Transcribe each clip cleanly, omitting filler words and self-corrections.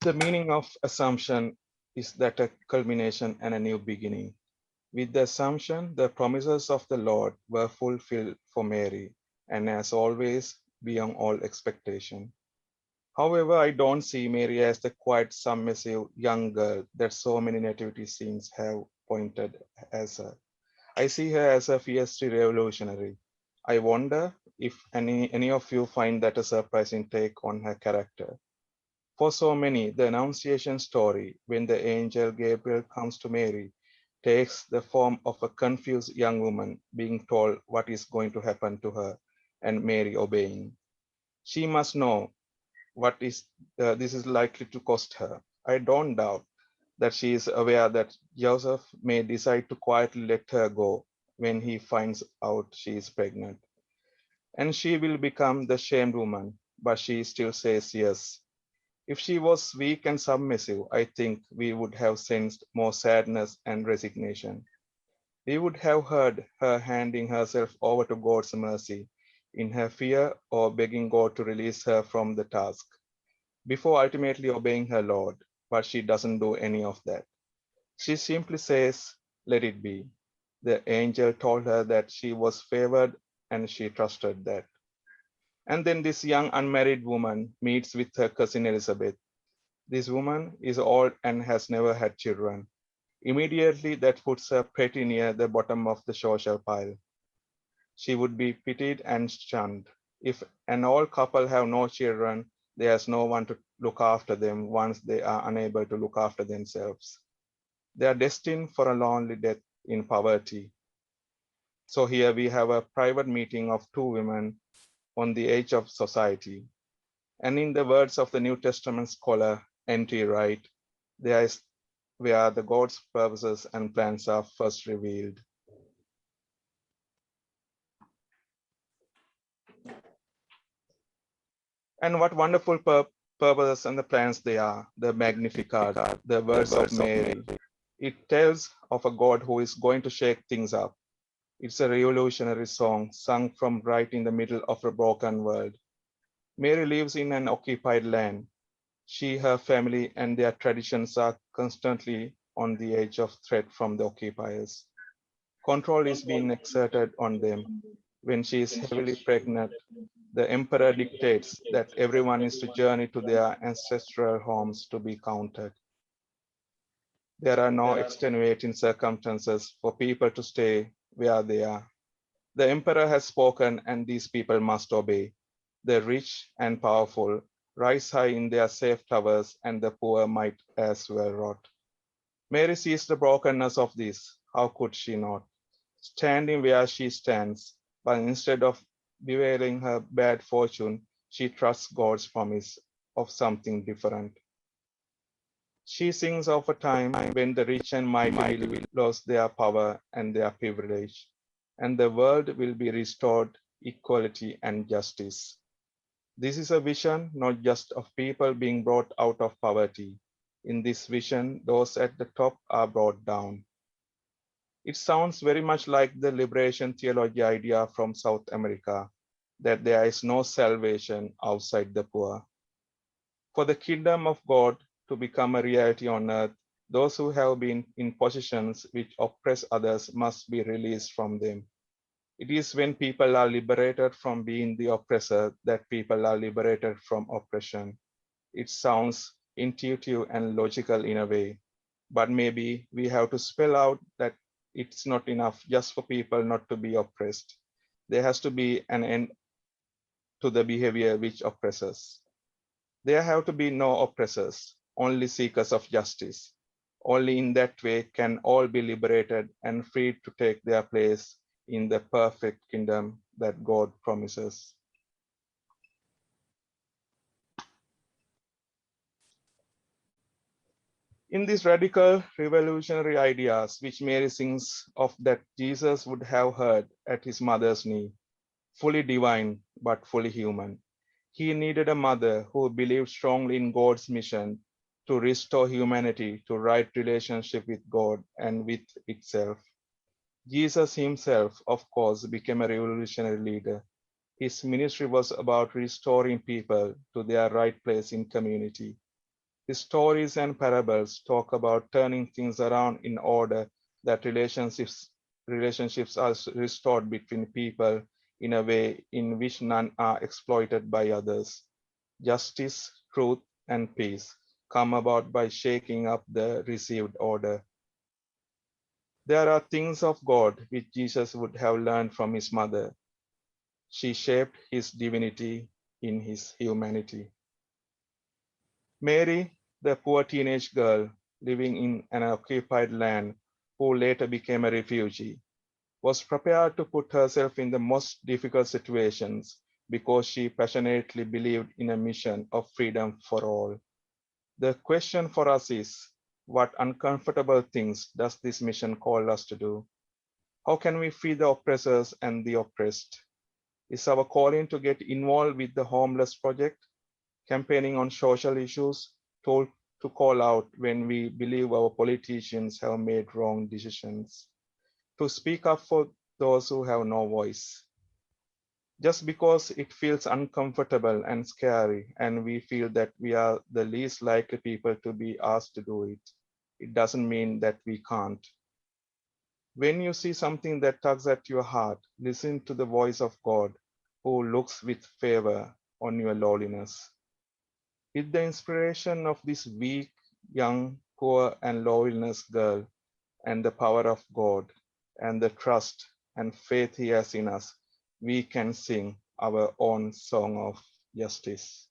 The meaning of Assumption is that a culmination and a new beginning. With the Assumption, the promises of the Lord were fulfilled for Mary, and as always, beyond all expectation. However, I don't see Mary as the quiet, submissive young girl that so many nativity scenes have pointed as her. I see her as a fiercely revolutionary. I wonder if any of you find that a surprising take on her character. For so many, the Annunciation story, when the angel Gabriel comes to Mary, takes the form of a confused young woman being told what is going to happen to her and Mary obeying. She must know what is this is likely to cost her. I don't doubt that she is aware that Joseph may decide to quietly let her go when he finds out she is pregnant. And she will become the shamed woman, but she still says yes. If she was weak and submissive, I think we would have sensed more sadness and resignation. We would have heard her handing herself over to God's mercy in her fear or begging God to release her from the task before ultimately obeying her Lord. But she doesn't do any of that. She simply says, "Let it be." The angel told her that she was favored and she trusted that. And then this young unmarried woman meets with her cousin Elizabeth. This woman is old and has never had children. Immediately, that puts her pretty near the bottom of the social pile. She would be pitied and shunned. If an old couple have no children, there's no one to look after them once they are unable to look after themselves. They are destined for a lonely death in poverty. So here we have a private meeting of two women on the edge of society. And in the words of the New Testament scholar N.T. Wright, there is where the God's purposes and plans are first revealed. And what wonderful purposes and the plans they are, the Magnificat, the words of Mary. It tells of a God who is going to shake things up. It's a revolutionary song sung from right in the middle of a broken world. Mary lives in an occupied land. She, her family, and their traditions are constantly on the edge of threat from the occupiers. Control is being exerted on them. When she is heavily pregnant, the emperor dictates that everyone is to journey to their ancestral homes to be counted. There are no extenuating circumstances for people to stay where they are. The emperor has spoken, and these people must obey. The rich and powerful rise high in their safe towers, and the poor might as well rot. Mary sees the brokenness of this. How could she not? Standing where she stands, but instead of bewailing her bad fortune, she trusts God's promise of something different. She sings of a time when the rich and mighty will lose their power and their privilege, and the world will be restored equality and justice. This is a vision not just of people being brought out of poverty. In this vision, those at the top are brought down. It sounds very much like the liberation theology idea from South America, that there is no salvation outside the poor. For the kingdom of God to become a reality on earth, those who have been in positions which oppress others must be released from them. It is when people are liberated from being the oppressor that people are liberated from oppression. It sounds intuitive and logical in a way, but maybe we have to spell out that it's not enough just for people not to be oppressed. There has to be an end to the behavior which oppresses. There have to be no oppressors, only seekers of justice. Only in that way can all be liberated and freed to take their place in the perfect kingdom that God promises. In these radical revolutionary ideas, which Mary sings of that Jesus would have heard at his mother's knee, fully divine but fully human. He needed a mother who believed strongly in God's mission to restore humanity to right relationship with God and with itself. Jesus himself, of course, became a revolutionary leader. His ministry was about restoring people to their right place in community. His stories and parables talk about turning things around in order that relationships are restored between people in a way in which none are exploited by others. Justice, truth, and peace come about by shaking up the received order. There are things of God which Jesus would have learned from his mother. She shaped his divinity in his humanity. Mary, the poor teenage girl living in an occupied land who later became a refugee, was prepared to put herself in the most difficult situations because she passionately believed in a mission of freedom for all. The question for us is, what uncomfortable things does this mission call us to do? How can we free the oppressors and the oppressed? Is our calling to get involved with the Homeless Project, campaigning on social issues, told to call out when we believe our politicians have made wrong decisions, to speak up for those who have no voice? Just because it feels uncomfortable and scary, and we feel that we are the least likely people to be asked to do it, it doesn't mean that we can't. When you see something that tugs at your heart, listen to the voice of God who looks with favor on your lowliness. With the inspiration of this weak, young, poor, and lowliness girl, and the power of God, and the trust and faith He has in us, we can sing our own song of justice.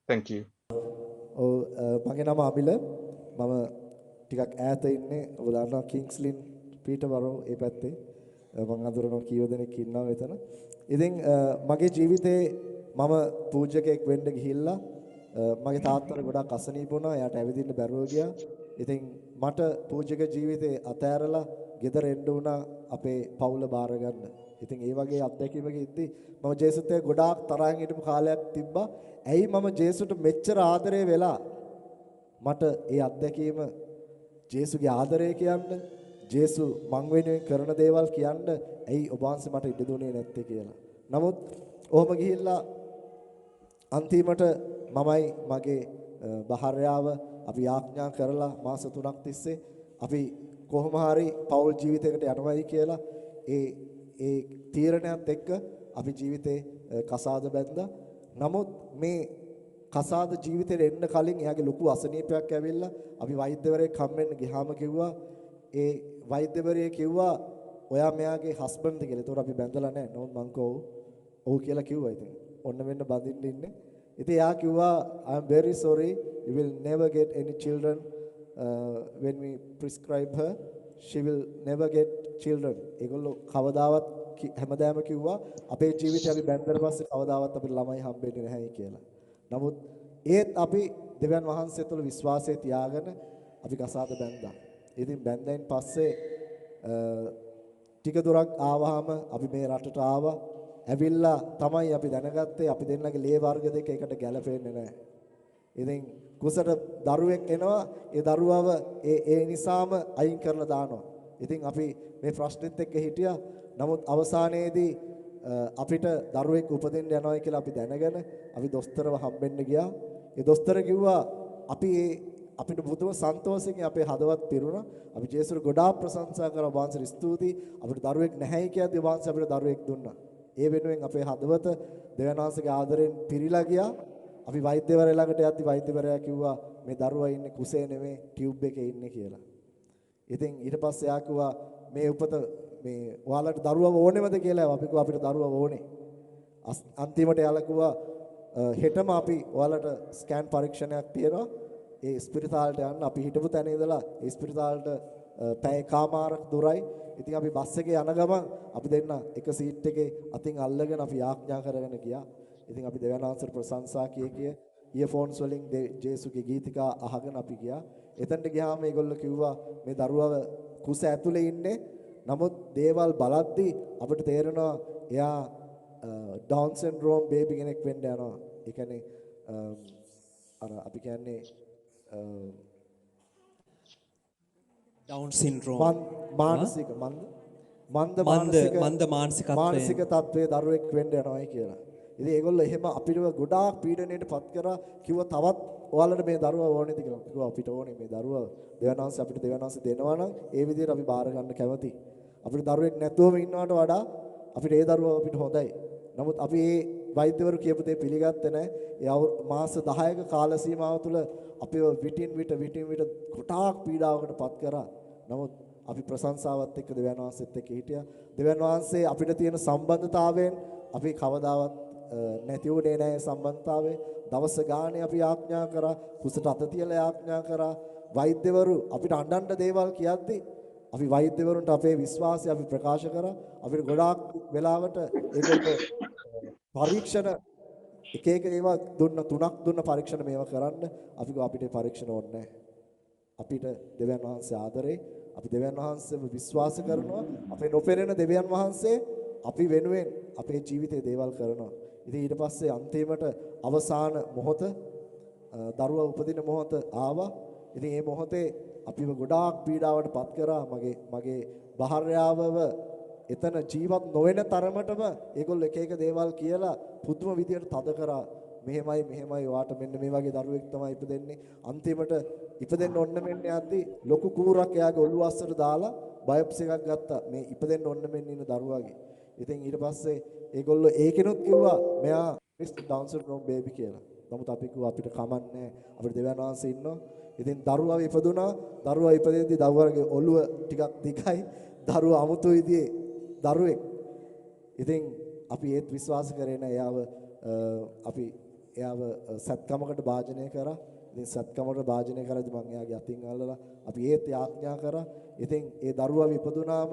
Thank you. මගේ නම අබිල මම ටිකක් ඈත ඉන්නේ ඔබ දන්නවා කිංස්ලින් පීටර්බරෝ ඒ පැත්තේ මම අඳුරන කීව දෙනෙක් ඉන්නවා මෙතන. ඉතින් මගේ ජීවිතේ මම පූජකයෙක් වෙන්න ගිහිල්ලා මගේ තාත්තට ගොඩක් අසනීප වුණා. එයාට ඇවිදින්න බැරුව ගියා. ඉතින් මට පූජක ජීවිතේ අතෑරලා ගෙදර එන්න වුණා අපේ පවුල බාර ගන්න. ඉතින් ඒ වගේ අත්දැකීමක ඉද්දි මම ජේසුත් එක්ක ගොඩාක් තරහින් හිටපු කාලයක් තිබ්බා. ඇයි මම ජේසුට මෙච්චර ආදරේ වෙලා මට ඒ අත්දැකීම ජේසුගේ ආදරය කියන්න ජේසු මං වෙනුවෙන් කරන දේවල් කියන්න ඇයි ඔබ වහන්සේ මට ඉඩ දුන්නේ නැත්තේ කියලා. නමුත් ඔහොම ගිහිල්ලා අන්තිමට මමයි මගේ භාර්යාව අපි යාඥා කරලා මාස 3ක් තිස්සේ අපි කොහොම හරි පෞල් ජීවිතයකට යනවායි කියලා ඒ තීරණයත් එක්ක අපි ජීවිතේ කසාද බැඳලා. නමුත් මේ කසාද ජීවිතේට එන්න කලින් එයාගේ ලොකු අසනීපයක් ඇවිල්ලා අපි වෛද්‍යවරයෙක් හම්බෙන්න ගියාම කිව්වා ඒ වෛද්‍යවරයා කිව්වා ඔයා මෙයාගේ හස්බන්ඩ්ද කියලා. ඒතකොට අපි බැඳලා නැහැ. නමුත් මං කෝ ඔව් කියලා කිව්වා. ඉතින් ඔන්න වෙන්න බඳින්න ඉන්නේ. ඉතින් එයා කිව්වා I am very sorry you will never get any children when we prescribe her she will never get children. ඒගොල්ලෝ කවදාවත් හැමදාම කිව්වා අපේ ජීවිතේ අපි බැඳලා පස්සේ කවදාවත් අපිට ළමයි හම්බෙන්නේ නැහැ කියලා. නමුත් ඒත් අපි දෙවියන් වහන්සේ තුළ විශ්වාසය තියාගෙන අපි කසාද බැඳා. ඉතින් බැඳෙන් පස්සේ ටික දුරක් ආවහම අපි මේ රටට ආවා. ඇවිල්ලා තමයි අපි දැනගත්තේ අපි දෙන්නගේ ලේ වර්ග දෙක එකට ගැලපෙන්නේ නැහැ. ඉතින් කුසට දරුවෙක් එනවා ඒ දරුවව ඒ නිසාම අයින් කරලා දානවා. ඉතින් අපි මේ ප්‍රශ්නෙත් එක්ක හිටියා. නමුත් අවසානයේදී අපිට දරුවෙක් උපදින්න යනවා කියලා අපි දැනගෙන අපි දොස්තරව හම්බෙන්න ගියා. ඒ දොස්තර කිව්වා අපිට පුදුම සන්තෝෂයෙන් අපේ හදවත් පිරුණා. අපි ජේසුස් ගොඩාක් ප්‍රශංසා කරා. වහන්සේට ස්තුතියි. අපිට දරුවෙක් නැහැයි කියද්දී වහන්සේ අපිට දරුවෙක් දුන්නා. ඒ වෙනුවෙන් අපේ හදවත දෙවියන් වහන්සේගේ ආදරෙන් පිරීලා ගියා. අපි වෛද්‍යවරයා ළඟට යද්දී වෛද්‍යවරයා කිව්වා මේ දරුවා ඉන්නේ කුසේ නෙමෙයි ටියුබ් එකේ ඉන්නේ කියලා. ඉතින් ඊට පස්සේ එයා කිව්වා මේ උපත මේ ඔයාලට දරුවව ඕනෙමද කියලා. අපි කිව්වා අපිට දරුවව ඕනේ. අන්තිමට එයාලා කිව්වා හෙටම අපි ඔයාලට ස්කෑන් පරීක්ෂණයක් තියෙනවා. ඒ ස්පිරිතාලට යන්න. අපි හිටපු තැන ඉඳලා ඒ ස්පිරිතාලට පැය කමාරක් දුරයි. ඉතින් අපි බස් එකේ යන ගමන් අපි දෙන්න එක සීට් එකේ අතින් අල්ලගෙන අපි යාඥා කරගෙන ගියා. ඉතින් අපි දෙවියන් වහන්සේට ප්‍රශංසා කිය ඉයර්ෆෝන්ස් වලින් ජේසුගේ ගීතිකා අහගෙන අපි ගියා. එතනට ගියාම මේගොල්ලෝ කිව්වා මේ දරුවව කුස ඇතුලේ ඉන්නේ. නමුත් දේවල් බලද්දී අපිට තේරෙනවා එයා ඩවුන් සින්ඩ්‍රෝම් බේබි කෙනෙක් වෙන්න යනවා. ඒ කියන්නේ අර අපි කියන්නේ ඩවුන් සින්ඩ්‍රෝම් මානසික මානසික තත්ත්වයේ දරුවෙක් වෙන්න යනවායි කියලා. ඉතින් ඒගොල්ලෝ එහෙම අපිට ගොඩාක් පීඩණයට පත් කරා කිව්වා තවත් ඔයාලට මේ දරුවා ඕනේද කියලා. කිව්වා අපිට ඕනේ මේ දරුවා දෙවියන්වහන්සේ අපිට දෙවියන්වහන්සේ දෙනවා නම් ඒ විදිහට අපි බාර ගන්න කැමතියි. අපිට දරුවෙක් නැතුවම ඉන්නවට වඩා අපිට ඒ දරුවා අපිට හොඳයි. නමුත් අපි මේ වෛද්‍යවරු කියපු දේ පිළිගත්තේ නැහැ. ඒ මාස 10ක කාල සීමාව තුළ අපිව විටින් විට කොටාක් පීඩාවකට පත් කරා. නමුත් අපි ප්‍රශංසාවත් එක්ක දෙවියන් වහන්සේත් එක්ක හිටියා. දෙවියන් වහන්සේ අපිට තියෙන සම්බන්ධතාවයෙන් අපි කවදාවත් නැති වුණේ නැහැ සම්බන්ධතාවය. දවස ගානේ අපි ආඥා කරා, කුසට අත තියලා ආඥා කරා. වෛද්‍යවරු අපිට අඬන්න දේවල් කියද්දි අපි වෛද්‍යවරුන්ට අපේ විශ්වාසය අපි ප්‍රකාශ කරා. අපිට ගොඩාක් වෙලාවට ඒකට පරීක්ෂණ එක ඒවා තුනක් දුන්න පරීක්ෂණ මේවා කරන්න අපි අපිට පරීක්ෂණ ඕනේ නැහැ. අපිට දෙවියන් වහන්සේ ආදරේ, අපි දෙවියන් වහන්සේව විශ්වාස කරනවා. අපේ නොපෙනෙන දෙවියන් වහන්සේ අපි වෙනුවෙන් අපේ ජීවිතේ දේවල් කරනවා. ඉතින් ඊට පස්සේ අන්තිමට අවසාන මොහොත දරුවා උපදින මොහොත ආවා. ඉතින් මේ මොහොතේ අපිව ගොඩාක් පීඩාවට පත් කරා. මගේ භාර්යාවව එතන ජීවත් නොවන තරමටම ඒගොල්ලෝ එක දේවල් කියලා පුදුම විදියට තද කරා. මෙහෙමයි ඔයාට මෙන්න මේ වගේ දරුවෙක් තමයි ඉපදෙන්නේ. අන්තිමට ඉපදෙන්න ඔන්න මෙන්න යද්දී ලොකු කූරක් එයාගේ ඔළුව අස්සට දාලා බයොප්සි එකක් ගත්තා. මේ ඉපදෙන්න ඔන්න මෙන්න ඉන්න දරුවාගේ. ඉතින් ඊට පස්සේ ඒගොල්ලෝ ඒකෙනුත් කිව්වා මෙයා ඩවුන් සින්ඩ්‍රෝම් බේබි කියලා. නමුත් අපි කිව්වා අපිට කමන්නේ අපිට දෙවියන් වහන්සේ ඉන්නවා. ඉතින් දරුවා ඉපදුනා. දරුවා ඉපදෙද්දී දරුවාගේ ඔළුව ටිකක් දිගයි. දරුවා අමුතු විදිහේ දරුවෙක්. ඉතින් අපි ඒත් විශ්වාස කරේ නැහැ එයාව සත්කමකට භාජනය කරා. ඉතින් සත්කමකට භාජනය කරද්දී මම එයාගේ අතින් අල්ලලා අපි ඒත් යාඥා කරා. ඉතින් ඒ දරුවා ඉපදුනාම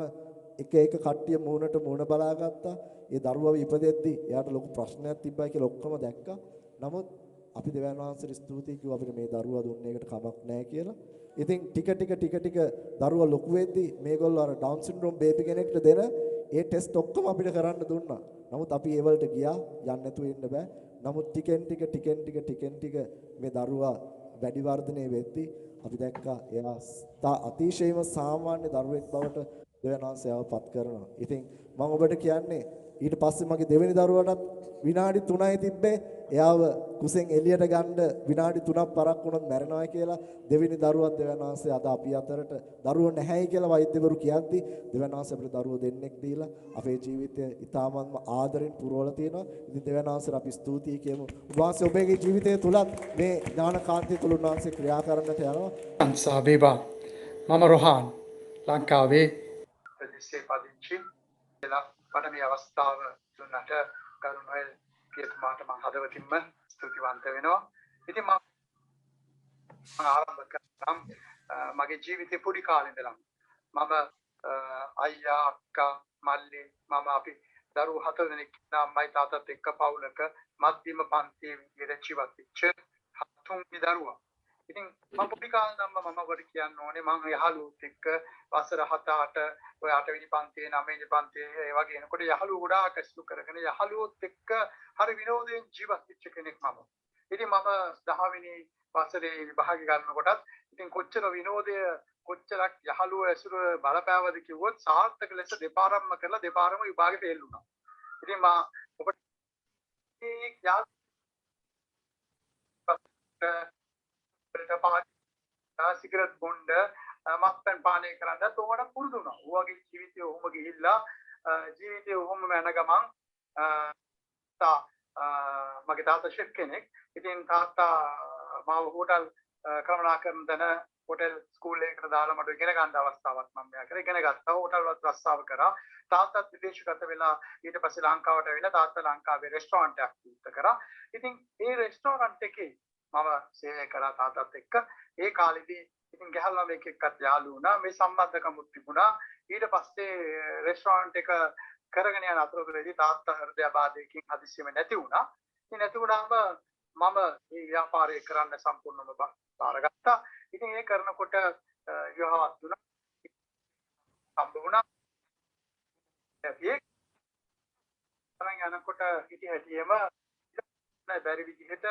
එක කට්ටිය මූණට මූණ බලාගත්තා. ඒ දරුවා ඉපදෙද්දී එයාට ලොකු ප්‍රශ්නයක් තිබ්බයි කියලා ඔක්කොම දැක්කා. නමුත් අපි දෙවියන් වහන්සේට ස්තුතියි කිව්වා අපිට මේ දරුවා දුන්නේ එකට කමක් නැහැ කියලා. ඉතින් ටික දරුවා ලොකු වෙද්දී මේගොල්ලෝ අර ඩවුන් සින්ඩ්‍රෝම් බේබි කෙනෙක්ට දෙන ඒ ටෙස්ට් ඔක්කොම අපිට කරන්න දුන්නා. නමුත් අපි ඒ වලට ගියා යන්න නැතුව ඉන්න බෑ. නමුත් ටිකෙන් ටික මේ දරුවා වැඩි වර්ධනය වෙද්දී අපි දැක්කා එයා අතිශයම සාමාන්‍ය දරුවෙක් බවට දෙවියන් වහන්සේව පත් කරනවා. ඉතින් මම ඔබට කියන්නේ ඊට පස්සේ මගේ දෙවෙනි දරුවටත් විනාඩි 3යි තිබ්බේ. එයාව කුසෙන් එළියට ගන්න විනාඩි 3ක් පරක් වුණොත් මැරෙනවා කියලා. දෙවෙනි දරුවත් දෙවියන් වහන්සේ අද අපි අතරට දරුවෝ නැහැයි කියලා වෛද්‍යවරු කියද්දි දෙවියන් වහන්සේ අපිට දරුවෝ දෙන්නෙක් දීලා අපේ ජීවිතය ඉතාමත්ම ආදරෙන් පුරවලා තියෙනවා. ඉතින් දෙවියන් වහන්සේට අපි ස්තුතියි කියමු. උන්වහන්සේ ඔබගේ ජීවිතය තුලත් මේ ඥානකාන්තිය තුල උන්වහන්සේ ක්‍රියා කරන්නට යනවා. අන්සාබේබා මම රොහාන් ලංකාවේ ප්‍රදේශයේ පදිංචි වෙලා මට මේ අවස්ථාව දුන්නට කරුණාවෙන් කියතුමාට මම හදවතින්ම ස්තුතිවන්ත වෙනවා. ඉතින් මම ආරම්භ කරනම් මගේ ජීවිතේ පොඩි කාලේ ඉඳලම මම අයියා අක්කා මල්ලි මම අපි දරුවෝ 4 දෙනෙක් අම්මයි තාත්තත් එක්ක පවුලක මධ්‍යම පන්තියේ විදිහට ජීවත් වෙච්ච 3 දරුවා. ඉතින් මම පොඩි කාලේ ඉඳන්ම මම ඔබට කියන්න ඕනේ මම යහළුවොත් එක්ක වසර 7-8 ඔය 8 වෙනි පන්තියේ 9 වෙනි පන්තියේ ඒ වගේ එනකොට යහළුවෝ ගොඩාක් ඇසුරු කරගෙන යහළුවොත් එක්ක හරි විනෝදයෙන් ජීවත් වෙච්ච කෙනෙක් මම. ඉතින් මම 10 වෙනි වසරේ විභාගය ගන්නකොටත් ඉතින් කොච්චර විනෝදය කොච්චරක් යහළුවෝ ඇසුර බලපෑවද කිව්වොත් සාර්ථක ලෙස දෙපාරක්ම කරලා දෙපාරම විභාගේ ෆේල් වුණා. ඉතින් මම ඔබට මේ සිගරට් බොණ්ඩ මත්පැන් පානය කරන්න තෝරන පුරුදු වුණා. ඌගේ ජීවිතය ඔහොම ගිහිල්ලා ජීවිතය ඔහොම යන ගමන් මගේ තාත්තා ෂෙෆ් කෙනෙක්. ඉතින් තාත්තා මාව හෝටල් කළමනාකරන තැන හෝටල් ස්කූල් එකකට දාලා මට ඉගෙන ගන්න අවස්ථාවක් මම මෙයා කරේ. ඉගෙන ගත්තා. හෝටල් වලත් රස්සාව කරා. තාත්තත් විදේශගත වෙලා ඊට පස්සේ ලංකාවට ඇවිල්ලා තාත්තා ලංකාවේ රෙස්ටෝරන්ට් එකක් විස්තර කරා. ඉතින් ඒ රෙස්ටෝරන්ට් එකේ මම සේවය කරා තාත්තත් එක්ක. ඒ කාලෙදී ඉතින් ගැහලා මේක එක්කත් යාළු වුණා. මේ සම්බන්ධකමුත් තිබුණා. ඊට පස්සේ රෙස්ටෝරන්ට් එක කරගෙන යන අතරතුරදී තාත්තා හෘදයාබාධයකින් හදිස්සියෙම නැති වුණා. ඉතින් නැති වුණාම මම මේ ව්‍යාපාරය කරන්න සම්පූර්ණයෙන්ම බාරගත්තා. ඉතින් ඒ කරනකොට විවාහවත් වුණා. සම්බ වුණා. ඒ යනකොට හිටියම බැරි විදිහට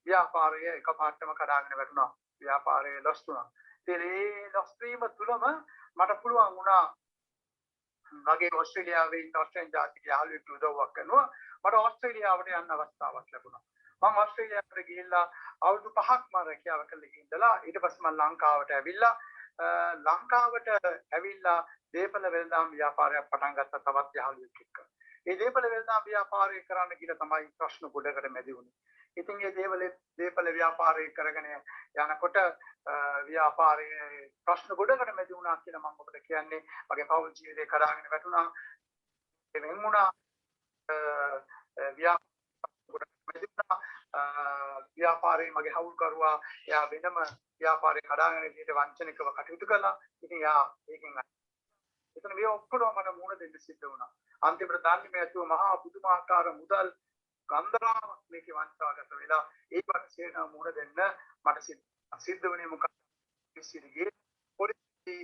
ව්‍යාපාරය එකපාරටම කඩාගෙන වැටුණා. ව්‍යාපාරය ලොස් වුණා. ඒ ලොස් වීම තුලම මට පුළුවන් වුණා මගේ ඕස්ට්‍රේලියාවේ ඉන්න ඔස්ට්‍රේලියානු ජාතික යාළුවෙක් උදව්වක් කරනවා. මට ඕස්ට්‍රේලියාවට යන්න අවස්ථාවක් ලැබුණා. මම ඕස්ට්‍රේලියාවට ගිහිල්ලා අවුරුදු 5ක්ම රැකියාව කළේ ඉඳලා ඊට පස්සේ මම ලංකාවට ඇවිල්ලා ලංකාවට ඇවිල්ලා දේපල වෙළඳාම් ව්‍යාපාරයක් පටන් ගත්තා තවත් යහළුවෙක් එක්ක. ඒ දේපල වෙළඳාම් ව්‍යාපාරය කරන්න කියලා තමයි ප්‍රශ්න ගොඩකට මැදි වුණේ. ඉතින් ඒ දේපල ව්‍යාපාරය කරගෙන යනකොට ව්‍යාපාරයේ ප්‍රශ්න ගොඩකට මැදි වුණා කියලා මම ඔබට කියන්නේ මගේ පෞල් ජීවිතේ කඩාගෙන වැටුණා. ඒ වෙන වුණා ව්‍යාපාරයේ මගේ හවුල්කරුවා එයා වෙනම ව්‍යාපාරේ කඩාගෙන ගිහින් වංචනිකව කටයුතු කළා. ඉතින් එයා ඒකෙන් එතන මේ ඔක්කොම මට මුණ දෙන්න සිද්ධ වුණා. අන්තිමට දන්නේ මේ ඇතුව මහා පුදුමාකාර මුදල් ගන්ධරාවක් මේකේ වංචාගත වෙලා ඒ වගේ මුණ දෙන්න මට සිද්ධ වුණේ මොකක්ද? ඉසිරිගේ පොලිසි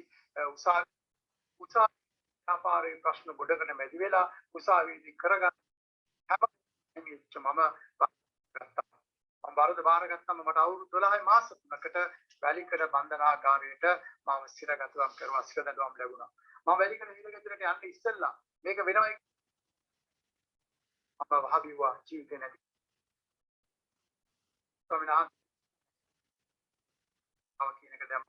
උසාවි ව්‍යාපාරයේ ප්‍රශ්න ගොඩකට මැදි වෙලා උසාවියේදී කරගන්න හැම මම බාරද බාරගත්තම මට අවුරුදු 12 මාස 3කට වැලිකඩ බන්ධනාගාරයට මම සිරගතුම් කරුවා සිරදඬුවම් ලැබුණා. මම වැලිකඩ හිරගෙදරට යන්න ඉස්සෙල්ලා මේක වෙනවයි මම වහබිව්වා ජීවිතේ නැති. ස්වාමීනා කියන එක දැන්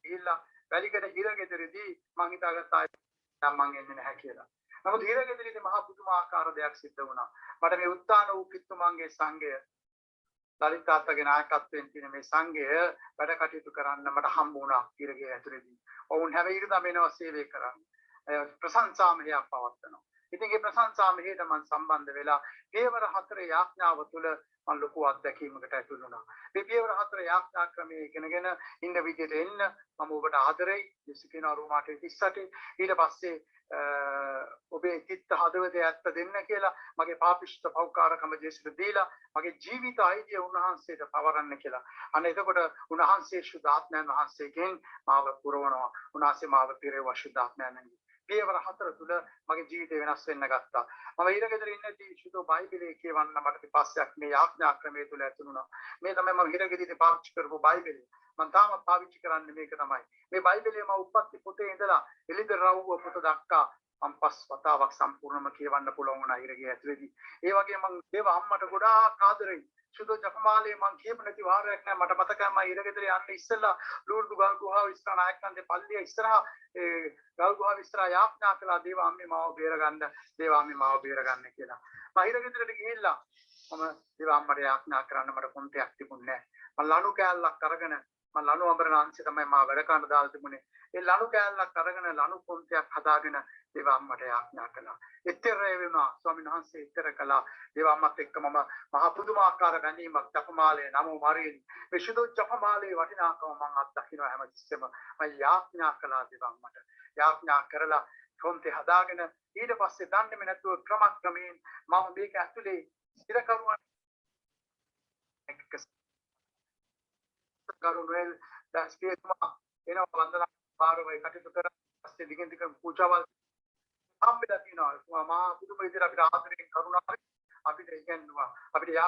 ඊළා වැලිකඩ හිරගෙදරදී මං හිතාගත්තා නම් මං එන්නේ නැහැ කියලා. නමුත් හිරගෙදරදී මහා පුදුමාකාර දෙයක් සිද්ධ වුණා. මට මේ උත්තාන වූ පිටුමන්ගේ සංඝය ලලිත් තාත්තගේ නායකත්වයෙන් තියෙන මේ සංඝය වැඩ කටයුතු කරන්න මට හම්බ වුණා හිරගේ ඇතුළේදී. ඔවුන් හැම ඉරිදා මෙනවා සේවය කරන්න. ප්‍රශංසා මෙහෙයක් පවත්වනවා. ඉතින් මේ ප්‍රශංසා මෙහෙට මම සම්බන්ධ වෙලා පියවර 4 යාඥාව තුළ මම ලොකු අත්දැකීමකට ඇතුළු වුණා. මේ පියවර 4 යාඥා ක්‍රමයේ ඉගෙනගෙන ඉන්න විදිහට එන්න මම ඔබට ආදරෙයි. ජෙසි කියන රෝමාට 38 ඊට පස්සේ ඔබේ චිත්ත හදවතේ ඇත්ත දෙන්න කියලා මගේ පාපිෂ්ඨ පෞකාරකම ජේසුට දීලා මගේ ජීවිත අයිතිය උන්වහන්සේට පවරන්න කියලා. අන්න එතකොට උන්වහන්සේ සුද්ධාත්මයන් වහන්සේගෙන් මාව පුරවනවා. උන්වහන්සේ මාව පිරෙව සුද්ධාත්මයන්ගෙන්. පියවර 4 තුල මගේ ජීවිතය වෙනස් වෙන්න ගත්තා. මම හිරගෙදර ඉන්නදී සුදු බයිබලයේ කියවන්න මට පස්සෙක් මේ ආඥා ක්‍රමයේ තුල ඇතුළුණා. මේ තමයි මම හිරගෙදරදී පාවිච්චි කරපු බයිබලය. මම තාම පාවිච්චි කරන්නේ මේක තමයි. මේ බයිබලයේ මම උප්පත්ති පොතේ ඉඳලා එළිදරව්ව පොත දක්වා මම පස් වතාවක් සම්පූර්ණම කියවන්න පුළුවන් වුණා හිරගේ ඇතුලේදී. ඒ වගේ මම දේව අම්මට ගොඩාක් ආදරෙයි. සුදු ජපමාලේ මම කියපු නැති වාරයක් නෑ. මට මතකයි මම හිරගෙදර යන්න ඉස්සෙල්ලා ලූර්දු ගල් ගුහාව ඉස්සරහ නායකයන්ගේ පල්ලිය ඉස්සරහ ඒ ගල් ගුහාව ඉස්සරහ යාඥා කළා දේව අම්මේ මාව බේරගන්න, දේව අම්මේ මාව බේරගන්න කියලා. මම හිරගෙදරට ගිහිල්ලා මම දේව අම්මට යාඥා කරන්න මට කොන්තයක් තිබුණේ නෑ. මම ලණු කෑල්ලක් අරගෙන මම ලණු අඹරන අංශය තමයි මම වැඩ කරන්න දාලා තිබුණේ. ඒ ලණු කෑල්ලක් අරගෙන ලණු කොන්තයක් හදාගෙන දේව අම්මට යාඥා කළා. එතෙර වෙනවා ස්වාමීන් වහන්සේ එතෙර කළා. දේව අම්මත් එක්ක මම මහා පුදුමාකාර ගැනීමක් ජපමාලේ නමෝ මරියනි. මේ සුදු ජපමාලේ වටිනාකම මම අත්දකින්න හැමතිස්සෙම මම යාඥා කළා දේව අම්මට. යාඥා කරලා කොන්තේ හදාගෙන ඊට පස්සේ දන්නේම නැතුව ක්‍රමක්‍රමයෙන් මම මේක ඇතුලේ ඉරකරුවන් කරුණෙල් දැස්පියතුමා එනවා වන්දනා පාරවයි කටයුතු කරලා පස්සේ දිගින් දිගට පූජාවල් හම්බෙලා තියෙනවා. මහා පුදුම විදිහට අපිට ආදරයෙන් කරුණාවෙන් අපිට ඉගෙනුවා. අපිට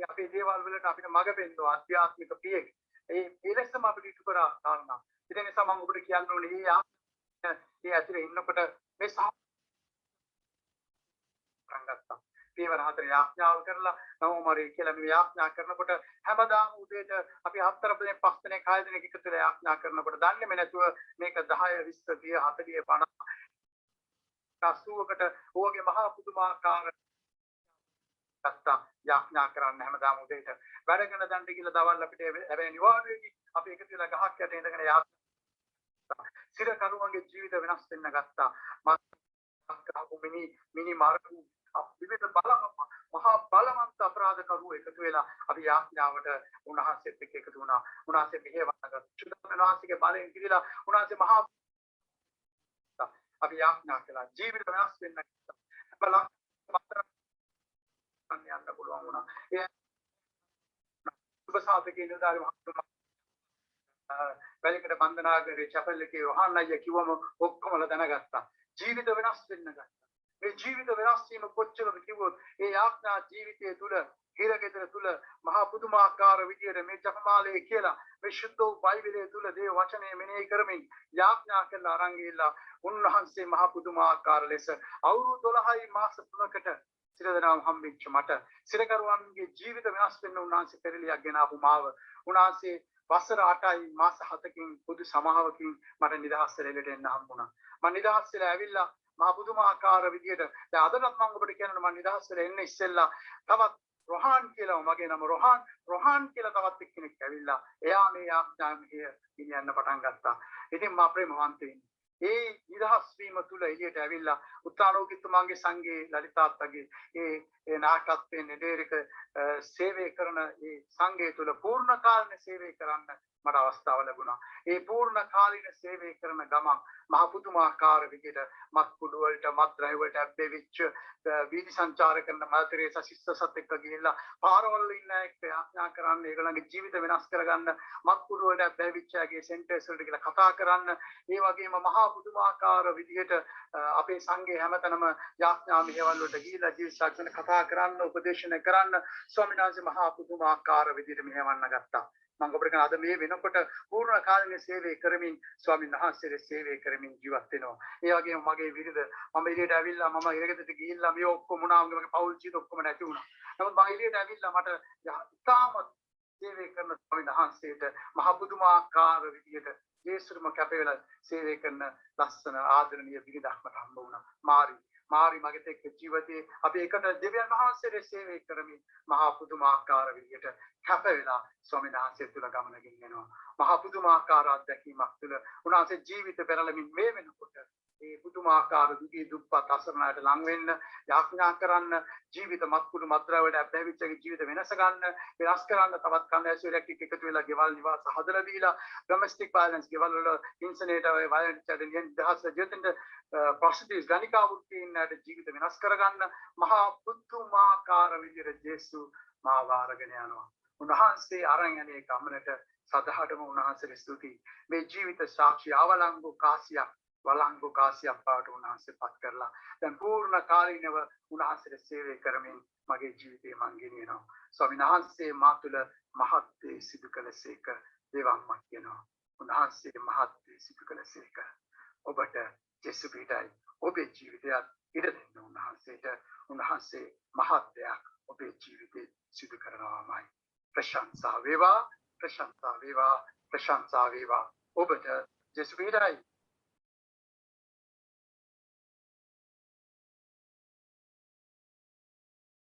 අපේ දේවල් වලට අපිට මඟ පෙන්වනවා ආධ්‍යාත්මික පියෙක්. ඒ ලෙසම අපිට ඉටු කරා ගන්නවා. ඒ නිසා මම ඔබට කියන්න ඕනේ මේ ඇතුලේ ඉන්නකොට මේ සංගත්තා. පියවර 4 යාඥාව කරලා නවෝ මරී කියලා මේ යාඥා කරනකොට හැමදාම උදේට අපි 4 දෙනෙක් 5 දෙනෙක් 6 දෙනෙක් එකතු වෙලා යාඥා කරනකොට දන්නේම නැතුව මේක 10 20 30 40 50 80කට ඕගේ මහා පුදුමාකාර ගත්තා යාඥා කරන්න හැමදාම උදේට වැඩගෙන දණ්ඩ කියලා දවල් අපිට හැබැයි නිවාඩුවේදී අපි එකතු වෙලා ගහක් යට ඉඳගෙන යාඥා සිර කරුවන්ගේ ජීවිත වෙනස් වෙන්න ගත්තා. මම මිනි මාර්ගු විවිධ මහා බලවන්ත අපරාධකරුවෝ එකතු වෙලා අපි යාඥාවට උන්වහන්සේත් එක්ක එකතු වුණා. උන්වහන්සේ මෙහෙවන්නගත්තා. උන්වහන්සේගේ බලයෙන් කිරීලා උන්වහන්සේ මහා අපි යාඥා කළා. ජීවිත වෙනස් වෙන්න ගත්තා. යන්න පුළුවන් වුණා. ඒ සුබසාධකේ නිලධාරි මහත්මයා වැලිකඩ බන්ධනාගාරේ චැපල් එකේ රෝහන් අයියා කිව්වම ඔක්කොමලා දැනගත්තා. ජීවිත වෙනස් වෙන්න ගත්තා. මේ ජීවිත වෙනස් වීම කොච්චරද කිව්වොත් ඒ යාඥා ජීවිතය තුල හිරගෙදර තුල මහා පුදුමාකාර විදියට මේ ජපමාලයේ කියලා මේ ශුද්ධ වූ බයිබලයේ තුල දේව වචනය මෙනෙහි කරමින් යාඥා කරලා අරන් ගිහිල්ලා උන්වහන්සේ මහා පුදුමාකාර ලෙස අවුරුදු 12යි මාස 3කට සිරදනාම හම්බෙච්ච මට සිරකරුවන්ගේ ජීවිත වෙනස් වෙන්න උන්වහන්සේ පෙරලියක් ගෙන ආපු මාව උන්වහන්සේ වසර 8යි මාස 7කින් පොදු සමාවකින් මට නිදහස් වෙලෙලට එන්න හම්බුණා. මම නිදහස් වෙලා ඇවිල්ලා මහා පුදුමාකාර විදියට දැන් අදටත් මම ඔබට කියනවා මම නිදහස් වෙලා එන්න ඉස්සෙල්ලා තවත් රොහාන් කියලා මගේ නම රොහාන් කියලා තවත් එක්කෙනෙක් ඇවිල්ලා එයා මේ යාඥාම ගෙනියන්න පටන් ගත්තා. ඉතින් මම ප්‍රේමවන්ත වෙන්නේ. ඒ නිදහස් වීම තුල එළියට ඇවිල්ලා උත්තානෝගිතුමාගේ සංඝේ ලලිතාත්තගේ ඒ නාටකත්වයේ නෙදේරික සේවය කරන ඒ සංඝය තුල පූර්ණ කාලීන සේවය කරන්න මට අවස්ථාව ලැබුණා. ඒ පූර්ණ කාලීන සේවය කරන ගමන් මහ පුදුමාකාර විදිහට මත් කුඩු වලට මත් ද්‍රව්‍ය වලට ඇබ්බෙවිච්ච වීදි සංචාර කරන මල්තරේස ශිෂ්‍යසත් එක්ක ගිහිල්ලා පාරවල් ඉන්න එක්ක යාඥා කරන්න ඒගොල්ලන්ගේ ජීවිත වෙනස් කරගන්න මත් කුඩු වලට ඇබ්බෙවිච්චගේ සෙන්ටර්ස් වලට ගිහලා කතා කරන්න ඒ වගේම මහා පුදුමාකාර විදිහට අපේ සංඝේ හැමතැනම යාඥා මෙහෙවල් වලට ගිහිල්ලා ජීවිතයක් ගැන කතා කරන්න උපදේශන කරන්න ස්වාමීන් වහන්සේ මහා පුදුමාකාර විදිහට මෙහෙවන්න ගත්තා. මම ඔබට අද මේ වෙනකොට පූර්ණ කාලීන සේවය කරමින් ස්වාමීන් වහන්සේගේ සේවය කරමින් ජීවත් වෙනවා. ඒ වගේම මගේ විරිද මම එළියට ඇවිල්ලා මම ඉරගෙදරට ගිහිල්ලා මේ ඔක්කොම මොනවාගේ මගේ පෞල් ජීවිත ඔක්කොම නැති වුණා. නමුත් මම එළියට ඇවිල්ලා මට ඉතාමත් සේවය කරන ස්වාමීන් වහන්සේට මහ පුදුමාකාර විදියට ජේසුස්ම කැපෙලා සේවය කරන ලස්සන ආදරණීය විරිදක් මට හම්බ වුණා. මාරි මගේ එක්ක ජීවිතේ අපි එකට දෙවියන් වහන්සේගේ සේවය කරමින් මහා පුදුමාකාර විදියට කැප වෙලා ස්වාමීන් වහන්සේ තුල ගමන ගෙනියනවා. මහා පුදුමාකාර අත්දැකීමක් තුළ උන්වහන්සේ ජීවිත පෙරළමින් මේ වෙනකොට ඒ පුදුමාකාර දුකී දුප්පත් අසරණයට ලං වෙන්න යාඥා කරන්න ජීවිත මත්කුඩු මද්ද්‍රව්‍යයට ඇබ්බැහිච්චගේ ජීවිත වෙනස් කරන්න තවත් කන්දැසිවලක් එකතු වෙලා ගෙවල් නිවාස හදලා දීලා ඩොමෙස්ටික් වයලන්ස් ගෙවල් වල ඉන්සනේටර් වයලන්ස් චඩෙන් දහස් ජීවිතෙන් ප්‍රොස්ටිටියුට්ස් ගණිකා වෘත්තීන්ට ජීවිත වෙනස් කරගන්න මහා පුදුමාකාර විදිහට ජේසු මාව අරගෙන යනවා. උන්වහන්සේ අරන් යන්නේ ගමනට සදහටම උන්වහන්සේට ස්තුතියි. මේ ජීවිත සාක්ෂි අවලංගු කාසියක් පාට උන්වහන්සේ පත් කරලා දැන් පූර්ණ කාලීනව උන්වහන්සේට සේවය කරමින් මගේ ජීවිතේ මං ගෙනියනවා. ස්වාමීන් වහන්සේ මා තුළ මහත් දේ සිදු කළසේක දේවම්මා කියනවා. උන්වහන්සේ මහත් දේ සිදු කළසේක. ඔබට ජේසු පිටයි ඔබේ ජීවිතයත් ඉඩ දෙන්න උන්වහන්සේට උන්වහන්සේ මහත් දෙයක් ඔබේ ජීවිතේ සිදු කරනවාමයි. ප්‍රශංසා වේවා ඔබට ජේසු පිටයි